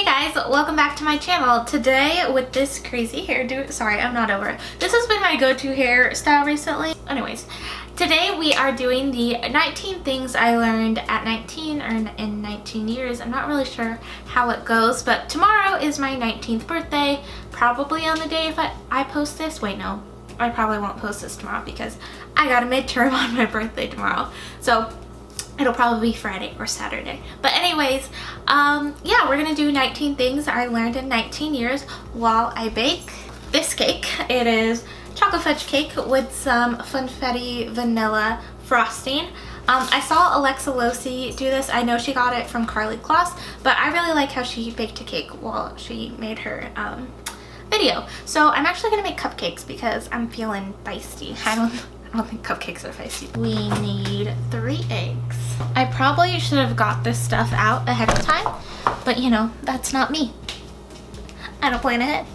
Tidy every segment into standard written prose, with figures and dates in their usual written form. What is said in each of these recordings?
Hey guys, welcome back to my channel. Today with this crazy hairdo, sorry I'm not over it. This has been my go-to hairstyle recently. Anyways, today we are doing the 19 things I learned at 19 or in 19 years. I'm not really sure how it goes, but tomorrow is my 19th birthday. Probably on the day if I post this. Wait, no. I probably won't post this tomorrow because I got a midterm on my birthday tomorrow. So it'll probably be Friday or Saturday. But anyways, yeah, we're gonna do 19 things I learned in 19 years while I bake this cake. It is chocolate fudge cake with some funfetti vanilla frosting. I saw Alexa Losi do this. I know she got it from Karlie Kloss, but I really like how she baked a cake while she made her video. So I'm actually gonna make cupcakes because I'm feeling feisty. I don't think cupcakes are feisty. We need 3 eggs. I probably should have got this stuff out ahead of time, but you know, that's not me. I don't plan ahead.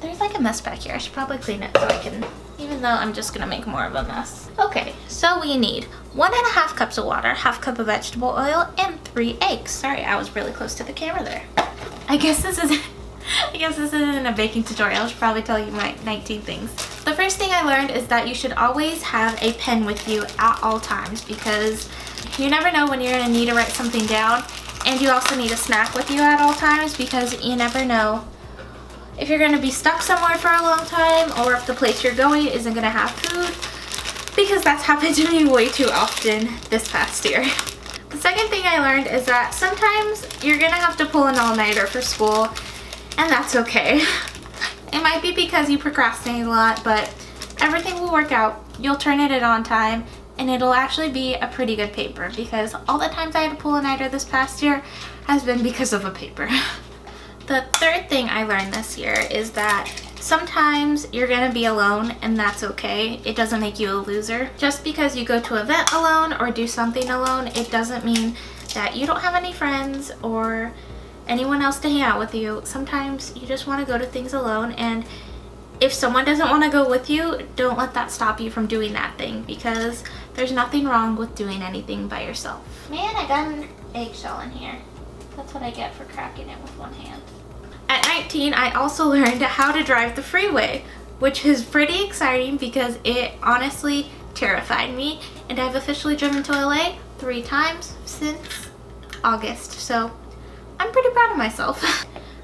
There's like a mess back here. I should probably clean it so I can, even though I'm just gonna make more of a mess. Okay, so we need 1.5 cups of water, 1/2 cup of vegetable oil, and 3 eggs. Sorry, I was really close to the camera there. I guess this isn't a baking tutorial. I should probably tell you my 19 things. The first thing I learned is that you should always have a pen with you at all times because you never know when you're gonna need to write something down, and you also need a snack with you at all times because you never know if you're gonna be stuck somewhere for a long time or if the place you're going isn't gonna have food, because that's happened to me way too often this past year. The second thing I learned is that sometimes you're gonna have to pull an all-nighter for school, and that's okay. It might be because you procrastinate a lot, but everything will work out. You'll turn it in on time, and it'll actually be a pretty good paper because all the times I had to pull a nighter this past year has been because of a paper. The third thing I learned this year is that sometimes you're gonna be alone, and that's okay. It doesn't make you a loser. Just because you go to an event alone or do something alone, it doesn't mean that you don't have any friends or anyone else to hang out with you. Sometimes you just want to go to things alone, and if someone doesn't want to go with you, don't let that stop you from doing that thing because there's nothing wrong with doing anything by yourself. Man, I got an eggshell in here. That's what I get for cracking it with one hand. At 19, I also learned how to drive the freeway, which is pretty exciting because it honestly terrified me, and I've officially driven to LA 3 times since August, so I'm pretty proud of myself.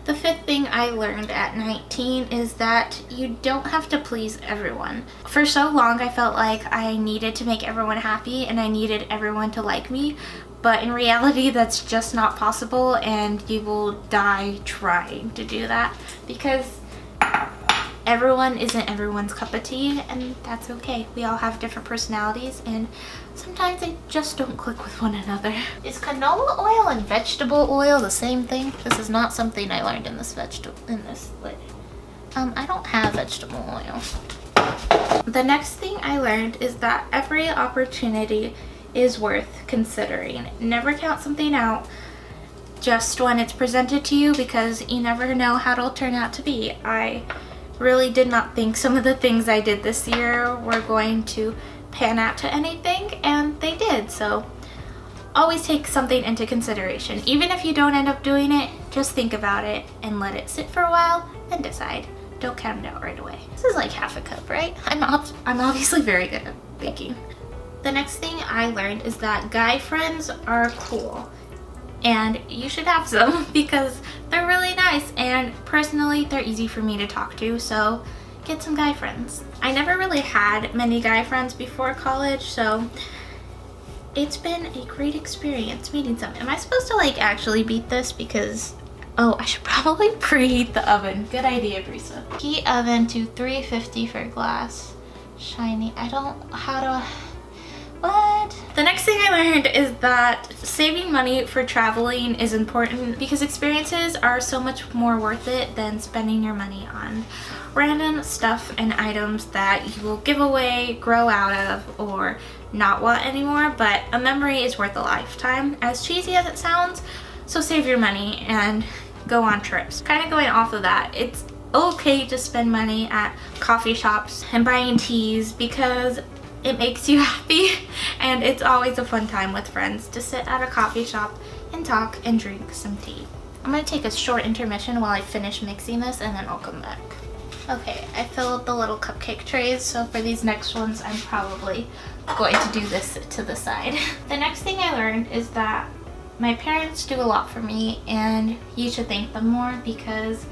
The fifth thing I learned at 19 is that you don't have to please everyone. For so long I felt like I needed to make everyone happy and I needed everyone to like me, but in reality that's just not possible, and you will die trying to do that because everyone isn't everyone's cup of tea, and that's okay. We all have different personalities and sometimes they just don't click with one another. Is canola oil and vegetable oil the same thing? This is not something I learned in this I don't have vegetable oil. The next thing I learned is that every opportunity is worth considering. Never count something out just when it's presented to you because you never know how it'll turn out to be. I really did not think some of the things I did this year were going to pan out to anything, and they did. So always take something into consideration. Even if you don't end up doing it, just think about it and let it sit for a while and decide. Don't count it out right away. This is like 1/2 cup, right? I'm obviously very good at baking. The next thing I learned is that guy friends are cool, and you should have some because they're really nice, and personally they're easy for me to talk to, so get some guy friends. I never really had many guy friends before college, so it's been a great experience meeting some. Am I supposed to like actually beat this? Because I should probably preheat the oven. Good idea, Brisa. Heat oven to 350 for glass. Shiny. What? The next thing I learned is that saving money for traveling is important because experiences are so much more worth it than spending your money on random stuff and items that you will give away, grow out of, or not want anymore, but a memory is worth a lifetime, as cheesy as it sounds. So save your money and go on trips. Kind of going off of that, it's okay to spend money at coffee shops and buying teas because it makes you happy, and it's always a fun time with friends to sit at a coffee shop and talk and drink some tea. I'm gonna take a short intermission while I finish mixing this and then I'll come back. Okay, I filled the little cupcake trays, so for these next ones, I'm probably going to do this to the side. The next thing I learned is that my parents do a lot for me and you should thank them more because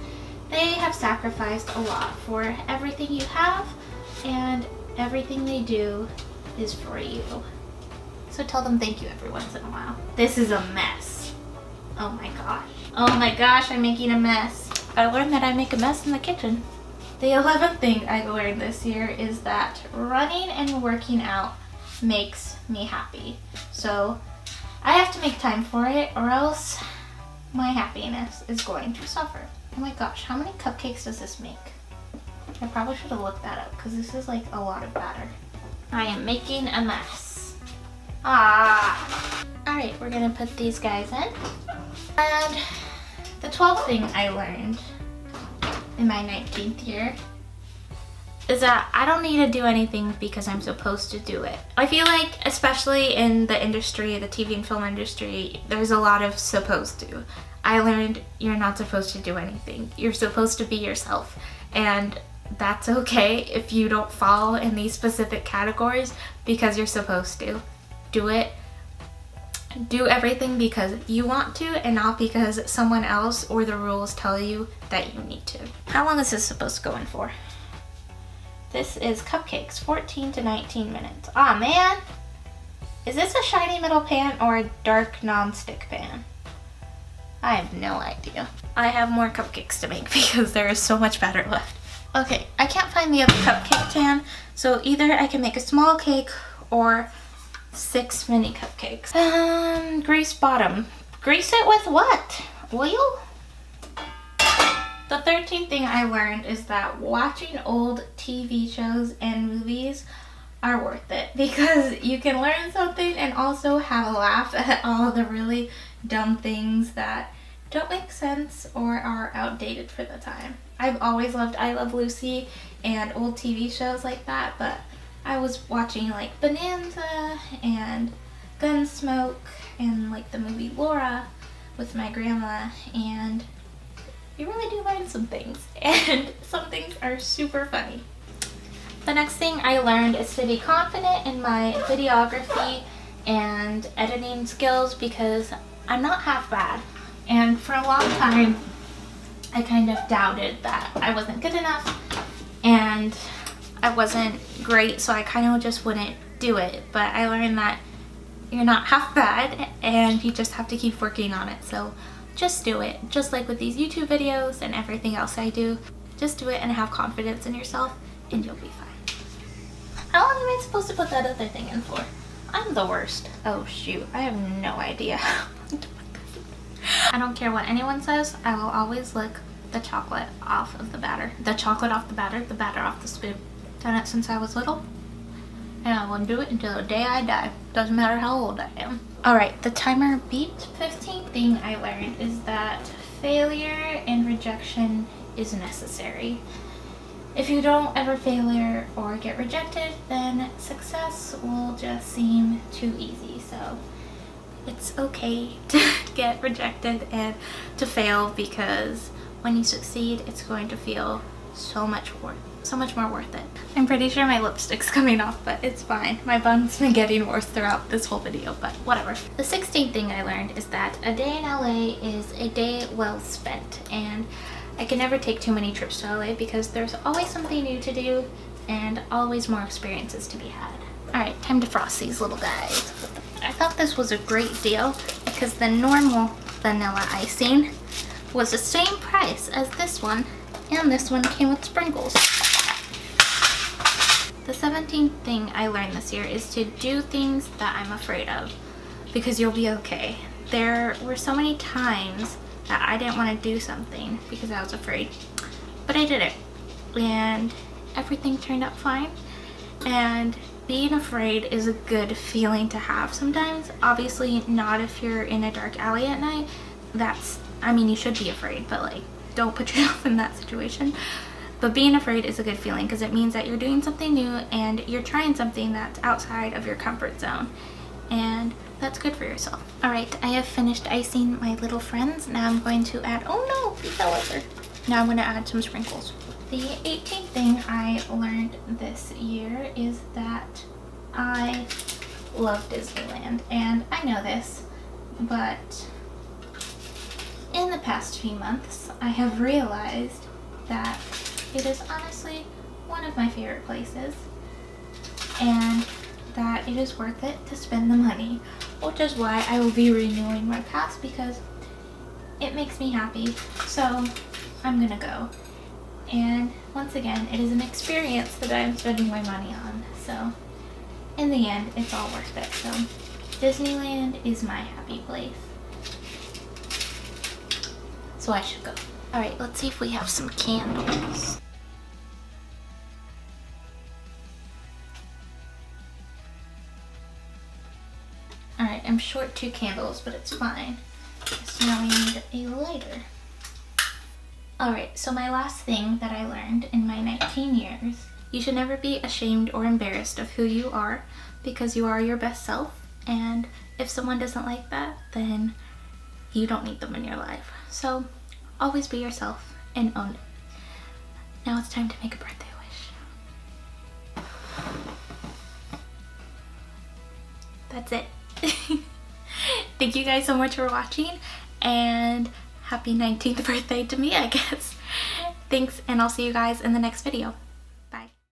they have sacrificed a lot for everything you have and everything they do is for you. So tell them thank you every once in a while. This is a mess. Oh my gosh. Oh my gosh, I'm making a mess. I learned that I make a mess in the kitchen. The 11th thing I learned this year is that running and working out makes me happy. So I have to make time for it or else my happiness is going to suffer. Oh my gosh, how many cupcakes does this make? I probably should have looked that up because this is like a lot of batter. I am making a mess. Alright, we're gonna put these guys in. And the 12th thing I learned in my 19th year is that I don't need to do anything because I'm supposed to do it. I feel like, especially in the industry, the TV and film industry, there's a lot of supposed to. I learned you're not supposed to do anything. You're supposed to be yourself. And that's okay if you don't fall in these specific categories because you're supposed to. Do it. Do everything because you want to and not because someone else or the rules tell you that you need to. How long is this supposed to go in for? This is cupcakes, 14 to 19 minutes. Aw, man! Is this a shiny metal pan or a dark non-stick pan? I have no idea. I have more cupcakes to make because there is so much batter left. Okay, I can't find the other cupcake pan, so either I can make a small cake or 6 mini cupcakes. Grease bottom. Grease it with what? Oil? The 13th thing I learned is that watching old TV shows and movies are worth it because you can learn something and also have a laugh at all the really dumb things that don't make sense or are outdated for the time. I've always loved I Love Lucy and old TV shows like that, but I was watching like Bonanza and Gunsmoke and like the movie Laura with my grandma, and you really do learn some things, and some things are super funny. The next thing I learned is to be confident in my videography and editing skills because I'm not half bad. And for a long time, I kind of doubted that I wasn't good enough and I wasn't great, so I kind of just wouldn't do it. But I learned that you're not half bad and you just have to keep working on it. So just do it. Just like with these YouTube videos and everything else I do, just do it and have confidence in yourself and you'll be fine. How long am I supposed to put that other thing in for? I'm the worst. Oh shoot, I have no idea. I don't care what anyone says, I will always lick the chocolate off of the batter. The chocolate off the batter off the spoon. Done it since I was little, and I will do it until the day I die. Doesn't matter how old I am. Alright, the timer beeped. 15th thing I learned is that failure and rejection is necessary. If you don't ever failure or get rejected, then success will just seem too easy. So it's okay to get rejected and to fail because when you succeed, it's going to feel so much more worth it. I'm pretty sure my lipstick's coming off, but it's fine. My bun's been getting worse throughout this whole video, but whatever. The 16th thing I learned is that a day in LA is a day well spent, and I can never take too many trips to LA because there's always something new to do and always more experiences to be had. Alright, time to frost these little guys. I thought this was a great deal because the normal vanilla icing was the same price as this one, and this one came with sprinkles. The 17th thing I learned this year is to do things that I'm afraid of because you'll be okay. There were so many times that I didn't want to do something because I was afraid, but I did it and everything turned out fine. And being afraid is a good feeling to have sometimes. Obviously not if you're in a dark alley at night. I mean, you should be afraid, but like, don't put yourself in that situation. But being afraid is a good feeling because it means that you're doing something new and you're trying something that's outside of your comfort zone. And That's good for yourself. All right, I have finished icing my little friends. Now I'm going to add, oh no, he fell over. Now I'm going to add some sprinkles. The 18th thing I learned this year is that I love Disneyland. And I know this, but in the past few months, I have realized that it is honestly one of my favorite places, and that it is worth it to spend the money, which is why I will be renewing my pass because it makes me happy. So I'm gonna go. And once again, it is an experience that I'm spending my money on. So in the end, it's all worth it. So Disneyland is my happy place. So I should go. All right, let's see if we have some candles. All right, I'm short 2 candles, but it's fine. So now we need a lighter. All right, so my last thing that I learned in my 19 years, you should never be ashamed or embarrassed of who you are, because you are your best self, and if someone doesn't like that, then you don't need them in your life. So always be yourself and own it. Now it's time to make a birthday wish. That's it. Thank you guys so much for watching, and happy 19th birthday to me, I guess. Thanks, and I'll see you guys in the next video.